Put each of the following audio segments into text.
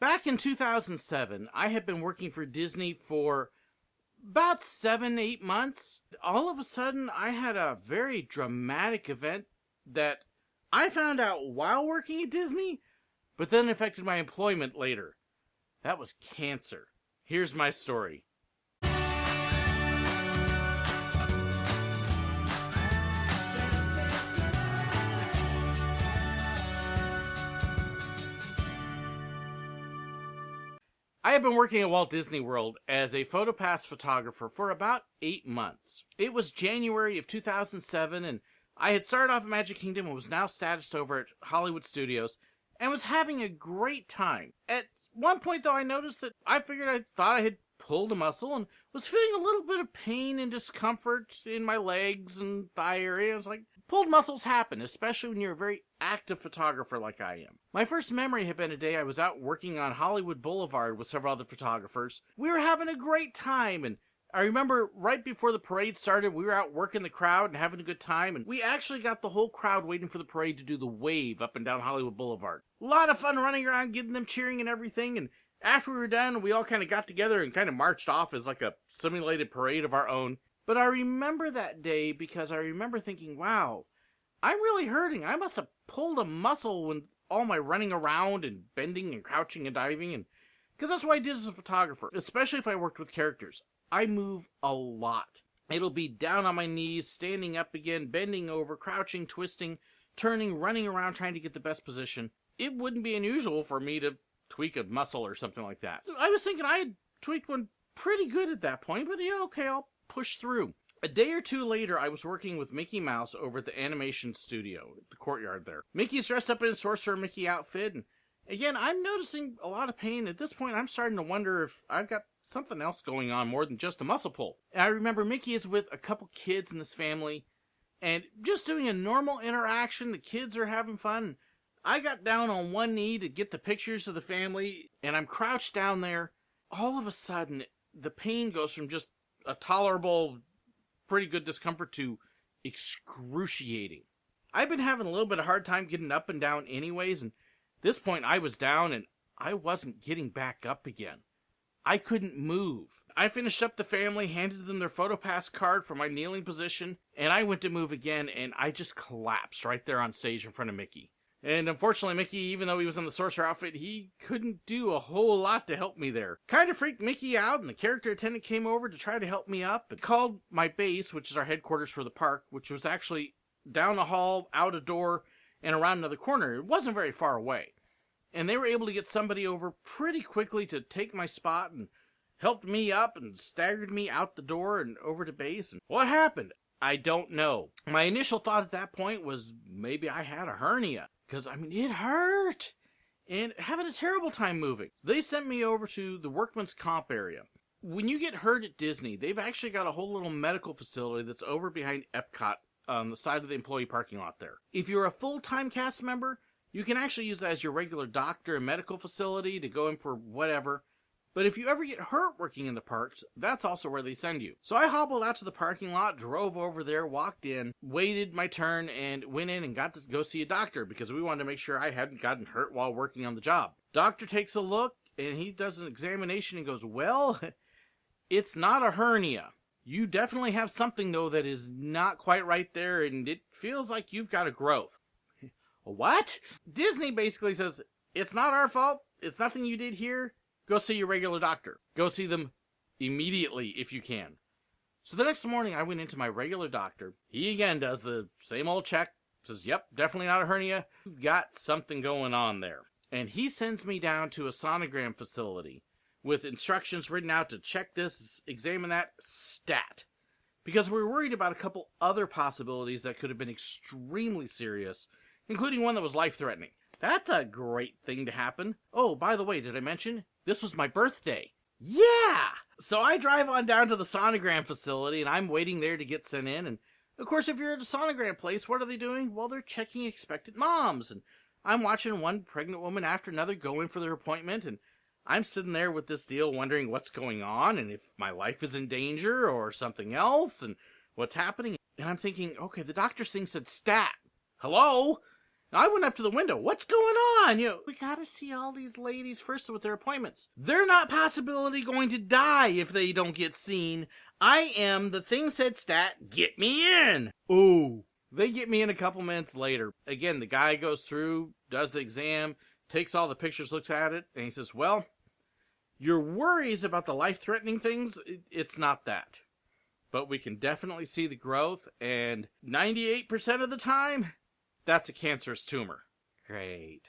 Back in 2007, I had been working for Disney for about 7-8 months. All of a sudden, I had a very dramatic event that I found out while working at Disney, but then affected my employment later. That was cancer. Here's my story. I have been working at Walt Disney World as a PhotoPass photographer for about 8 months. It was January of 2007, and I had started off at Magic Kingdom and was now statused over at Hollywood Studios, and was having a great time. At one point, though, I noticed that I thought I had pulled a muscle and was feeling a little bit of pain and discomfort in my legs and thigh area. I was like, pulled muscles happen, especially when you're a very active photographer like I am. My first memory had been a day I was out working on Hollywood Boulevard with several other photographers. We were having a great time, and I remember right before the parade started, we were out working the crowd and having a good time, and we actually got the whole crowd waiting for the parade to do the wave up and down Hollywood Boulevard. A lot of fun running around, getting them cheering and everything, and after we were done, we all kind of got together and kind of marched off as like a simulated parade of our own. But I remember that day because I remember thinking, wow, I'm really hurting. I must have pulled a muscle when all my running around and bending and crouching and diving, and because that's what I did as a photographer, especially if I worked with characters. I move a lot. It'll be down on my knees, standing up again, bending over, crouching, twisting, turning, running around, trying to get the best position. It wouldn't be unusual for me to tweak a muscle or something like that. So I was thinking I had tweaked one pretty good at that point, but yeah, okay, I'll push through. A day or two later, I was working with Mickey Mouse over at the animation studio, at the courtyard there. Mickey's dressed up in his Sorcerer Mickey outfit, and again, I'm noticing a lot of pain. At this point, I'm starting to wonder if I've got something else going on more than just a muscle pull. And I remember Mickey is with a couple kids in this family, and just doing a normal interaction. The kids are having fun. I got down on one knee to get the pictures of the family, and I'm crouched down there. All of a sudden, the pain goes from just a tolerable, pretty good discomfort to excruciating. I've been having a little bit of hard time getting up and down anyways, and at this point I was down and I wasn't getting back up again. I couldn't move. I finished up the family, handed them their PhotoPass card for my kneeling position, and I went to move again, and I just collapsed right there on stage in front of Mickey. And unfortunately, Mickey, even though he was in the sorcerer outfit, he couldn't do a whole lot to help me there. Kind of freaked Mickey out, and the character attendant came over to try to help me up and called my base, which is our headquarters for the park, which was actually down the hall, out a door, and around another corner. It wasn't very far away. And they were able to get somebody over pretty quickly to take my spot and helped me up and staggered me out the door and over to base. And what happened? I don't know. My initial thought at that point was maybe I had a hernia. Because, it hurt. And having a terrible time moving. They sent me over to the workman's comp area. When you get hurt at Disney, they've actually got a whole little medical facility that's over behind Epcot on the side of the employee parking lot there. If you're a full-time cast member, you can actually use that as your regular doctor and medical facility to go in for whatever. But if you ever get hurt working in the parks, that's also where they send you. So I hobbled out to the parking lot, drove over there, walked in, waited my turn, and went in and got to go see a doctor because we wanted to make sure I hadn't gotten hurt while working on the job. Doctor takes a look, and he does an examination and goes, well, it's not a hernia. You definitely have something, though, that is not quite right there, and it feels like you've got a growth. What? Disney basically says, it's not our fault. It's nothing you did here. Go see your regular doctor. Go see them immediately if you can. So the next morning I went into my regular doctor. He again does the same old check. Says, yep, definitely not a hernia. You've got something going on there. And he sends me down to a sonogram facility with instructions written out to check this, examine that, stat. Because we were worried about a couple other possibilities that could have been extremely serious, including one that was life-threatening. That's a great thing to happen. Oh, by the way, did I mention? This was my birthday. Yeah! So I drive on down to the sonogram facility, and I'm waiting there to get sent in. And, of course, if you're at a sonogram place, what are they doing? Well, they're checking expectant moms. And I'm watching one pregnant woman after another go in for their appointment. And I'm sitting there with this deal wondering what's going on and if my life is in danger or something else and what's happening. And I'm thinking, okay, the doctor's thing said stat. Hello? I went up to the window. What's going on? We got to see all these ladies first with their appointments. They're not possibly going to die if they don't get seen. I am, the thing said stat, get me in. Ooh. They get me in a couple minutes later. Again, the guy goes through, does the exam, takes all the pictures, looks at it, and he says, well, your worries about the life-threatening things, it's not that. But we can definitely see the growth, and 98% of the time, that's a cancerous tumor. Great.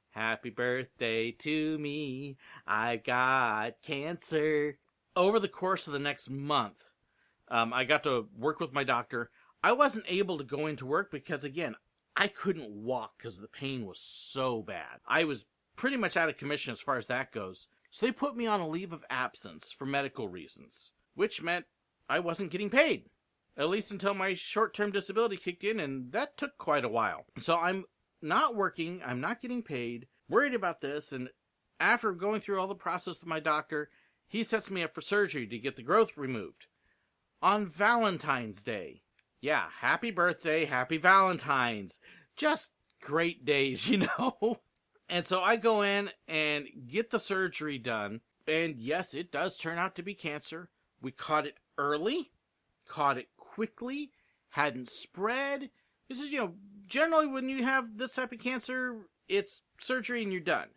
Happy birthday to me. I've got cancer. Over the course of the next month, I got to work with my doctor. I wasn't able to go into work because, again, I couldn't walk because the pain was so bad. I was pretty much out of commission as far as that goes. So they put me on a leave of absence for medical reasons, which meant I wasn't getting paid, at least until my short-term disability kicked in, and that took quite a while. So I'm not working, I'm not getting paid, worried about this, and after going through all the process with my doctor, he sets me up for surgery to get the growth removed. On Valentine's Day. Yeah, happy birthday, happy Valentine's. Just great days, And so I go in and get the surgery done. And yes, it does turn out to be cancer. We caught it early, caught it quickly, hadn't spread. This is, generally when you have this type of cancer, it's surgery and you're done.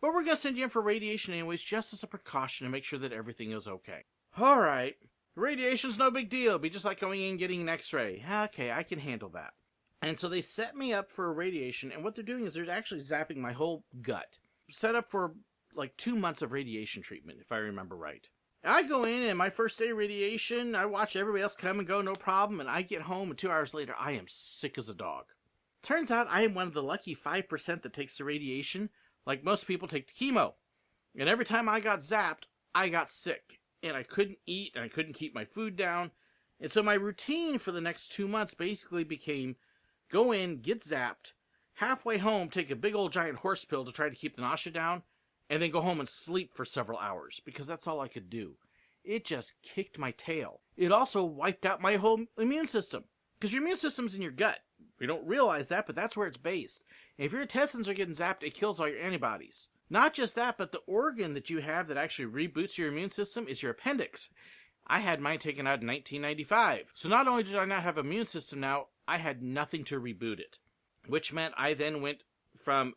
But we're going to send you in for radiation anyways, just as a precaution to make sure that everything is okay. All right. Radiation's no big deal. It'd be just like going in and getting an x-ray. Okay, I can handle that. And so they set me up for a radiation, and what they're doing is they're actually zapping my whole gut. Set up for like 2 months of radiation treatment, if I remember right. And I go in, and my first day of radiation, I watch everybody else come and go, no problem, and I get home, and 2 hours later, I am sick as a dog. Turns out I am one of the lucky 5% that takes the radiation, like most people take the chemo. And every time I got zapped, I got sick. And I couldn't eat, and I couldn't keep my food down. And so my routine for the next 2 months basically became go in, get zapped, halfway home, take a big old giant horse pill to try to keep the nausea down, and then go home and sleep for several hours, because that's all I could do. It just kicked my tail. It also wiped out my whole immune system, because your immune system's in your gut. We don't realize that, but that's where it's based. And if your intestines are getting zapped, it kills all your antibodies. Not just that, but the organ that you have that actually reboots your immune system is your appendix. I had mine taken out in 1995. So not only did I not have an immune system now, I had nothing to reboot it. Which meant I then went from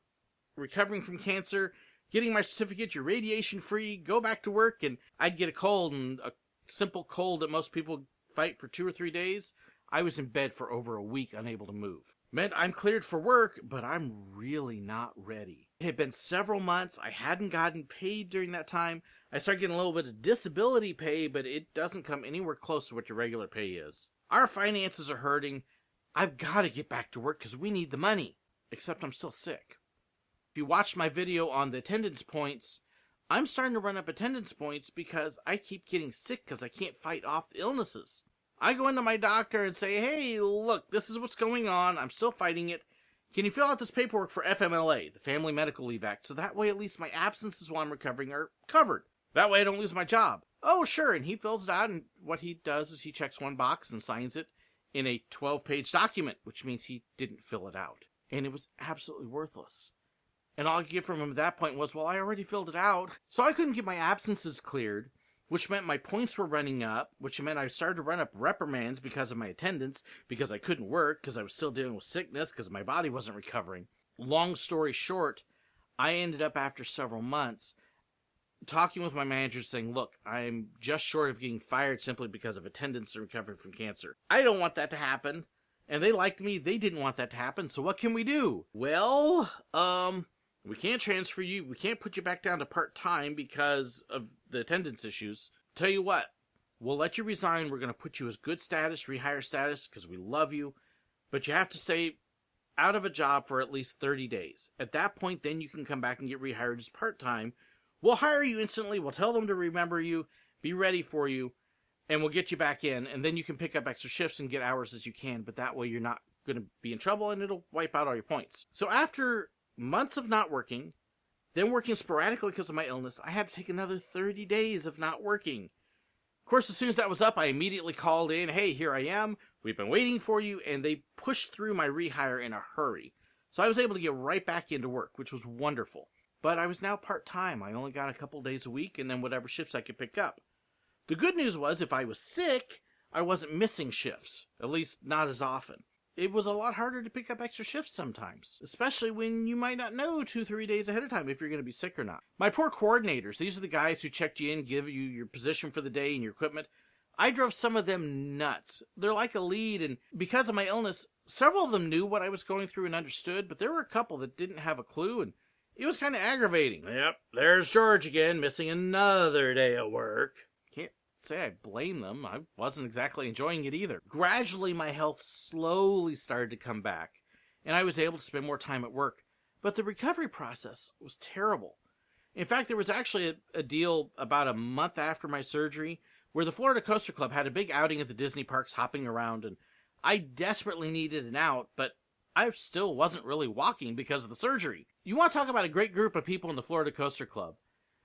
recovering from cancer, getting my certificate, you're radiation free, go back to work, and I'd get a cold, and a simple cold that most people fight for 2 or 3 days. I was in bed for over a week, unable to move. Meant I'm cleared for work, but I'm really not ready. It had been several months. I hadn't gotten paid during that time. I started getting a little bit of disability pay, but it doesn't come anywhere close to what your regular pay is. Our finances are hurting. I've got to get back to work because we need the money. Except I'm still sick. If you watched my video on the attendance points, I'm starting to run up attendance points because I keep getting sick because I can't fight off illnesses. I go into my doctor and say, hey, look, this is what's going on. I'm still fighting it. Can you fill out this paperwork for FMLA, the Family Medical Leave Act, so that way at least my absences while I'm recovering are covered. That way I don't lose my job. Oh, sure, and he fills it out, and what he does is he checks one box and signs it in a 12-page document, which means he didn't fill it out. And it was absolutely worthless. And all I could get from him at that point was, well, I already filled it out. So I couldn't get my absences cleared, which meant my points were running up, which meant I started to run up reprimands because of my attendance, because I couldn't work, because I was still dealing with sickness, because my body wasn't recovering. Long story short, I ended up after several months talking with my manager saying, look, I'm just short of getting fired simply because of attendance and recovering from cancer. I don't want that to happen. And they liked me. They didn't want that to happen. So what can we do? Well, we can't transfer you. We can't put you back down to part-time because of the attendance issues. Tell you what, we'll let you resign. We're going to put you as good status, rehire status, because we love you. But you have to stay out of a job for at least 30 days. At that point, then you can come back and get rehired as part-time. We'll hire you instantly. We'll tell them to remember you, be ready for you, and we'll get you back in. And then you can pick up extra shifts and get hours as you can. But that way you're not going to be in trouble, and it'll wipe out all your points. So after months of not working, then working sporadically because of my illness, I had to take another 30 days of not working. Of course, as soon as that was up, I immediately called in, hey, here I am, we've been waiting for you, and they pushed through my rehire in a hurry. So I was able to get right back into work, which was wonderful. But I was now part-time. I only got a couple days a week and then whatever shifts I could pick up. The good news was if I was sick, I wasn't missing shifts, at least not as often. It was a lot harder to pick up extra shifts sometimes, especially when you might not know 2-3 days ahead of time if you're going to be sick or not. My poor coordinators, these are the guys who checked you in, give you your position for the day and your equipment. I drove some of them nuts. They're like a lead, and because of my illness, several of them knew what I was going through and understood, but there were a couple that didn't have a clue, and it was kind of aggravating. Yep, there's George again, missing another day of work. Can't say I blame them. I wasn't exactly enjoying it either. Gradually, my health slowly started to come back, and I was able to spend more time at work, but the recovery process was terrible. In fact, there was actually a deal about a month after my surgery where the Florida Coaster Club had a big outing at the Disney parks hopping around, and I desperately needed an out, but I still wasn't really walking because of the surgery. You want to talk about a great group of people in the Florida Coaster Club.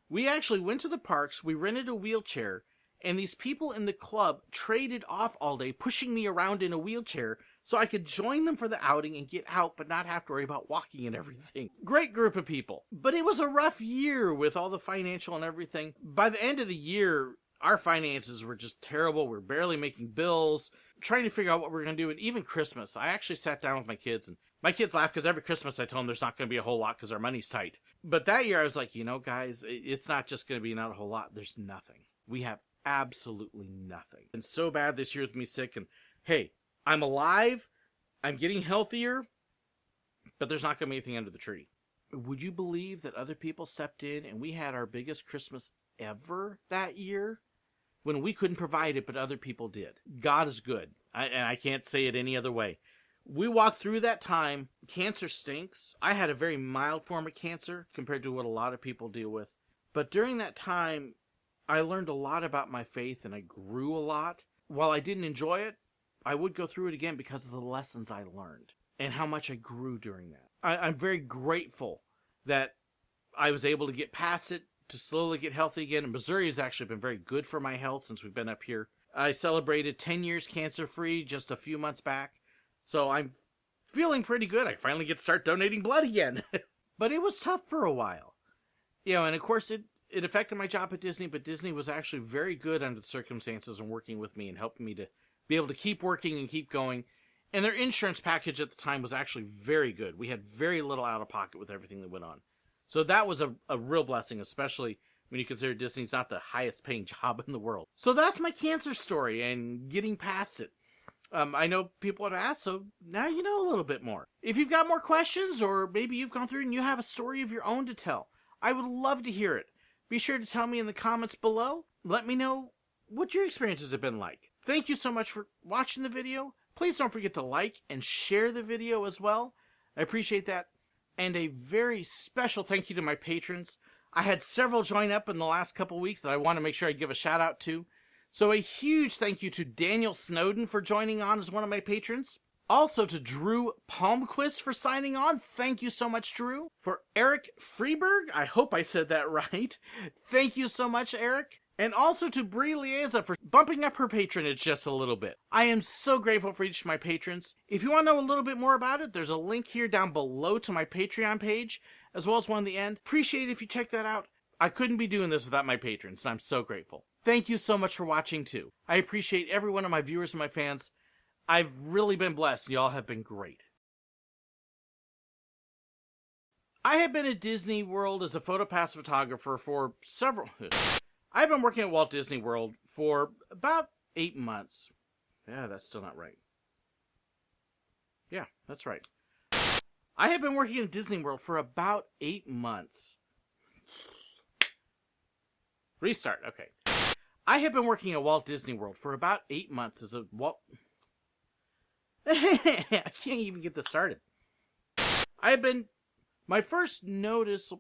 We actually went to the parks, we rented a wheelchair, and these people in the club traded off all day, pushing me around in a wheelchair so I could join them for the outing and get out but not have to worry about walking and everything. Great group of people. But it was a rough year with all the financial and everything. By the end of the year, our finances were just terrible. We're barely making bills, trying to figure out what we're going to do. And even Christmas, I actually sat down with my kids, and my kids laugh because every Christmas I tell them there's not going to be a whole lot because our money's tight. But that year I was like, guys, it's not just going to be not a whole lot. There's nothing. We have absolutely nothing. And so bad this year with me sick, and hey, I'm alive. I'm getting healthier, but there's not going to be anything under the tree. Would you believe that other people stepped in and we had our biggest Christmas ever that year? When we couldn't provide it, but other people did. God is good. And I can't say it any other way. We walked through that time. Cancer stinks. I had a very mild form of cancer compared to what a lot of people deal with. But during that time, I learned a lot about my faith and I grew a lot. While I didn't enjoy it, I would go through it again because of the lessons I learned and how much I grew during that. I'm very grateful that I was able to get past it, to slowly get healthy again. And Missouri has actually been very good for my health since we've been up here. I celebrated 10 years cancer-free just a few months back. So I'm feeling pretty good. I finally get to start donating blood again. But it was tough for a while. And of course it affected my job at Disney, but Disney was actually very good under the circumstances and working with me and helping me to be able to keep working and keep going. And their insurance package at the time was actually very good. We had very little out of pocket with everything that went on. So that was a real blessing, especially when you consider Disney's not the highest paying job in the world. So that's my cancer story and getting past it. I know people have asked, so now you know a little bit more. If you've got more questions, or maybe you've gone through and you have a story of your own to tell, I would love to hear it. Be sure to tell me in the comments below. Let me know what your experiences have been like. Thank you so much for watching the video. Please don't forget to like and share the video as well. I appreciate that. And a very special thank you to my patrons. I had several join up in the last couple weeks that I want to make sure I give a shout out to. So a huge thank you to Daniel Snowden for joining on as one of my patrons. Also to Drew Palmquist for signing on. Thank you so much, Drew. For Eric Freeberg, I hope I said that right. Thank you so much, Eric. And also to Brie Lieza for bumping up her patronage just a little bit. I am so grateful for each of my patrons. If you want to know a little bit more about it, there's a link here down below to my Patreon page, as well as one at the end. Appreciate it if you check that out. I couldn't be doing this without my patrons, and I'm so grateful. Thank you so much for watching, too. I appreciate every one of my viewers and my fans. I've really been blessed, and y'all have been great. I have been at Disney World as a PhotoPass photographer for several... I've been working at Walt Disney World for about 8 months. Yeah, that's still not right. Yeah, that's right. I have been working at Disney World for about 8 months. Restart, okay. I have been working at Walt Disney World for about 8 months as a Walt... I can't even get this started. I have been... My first notice...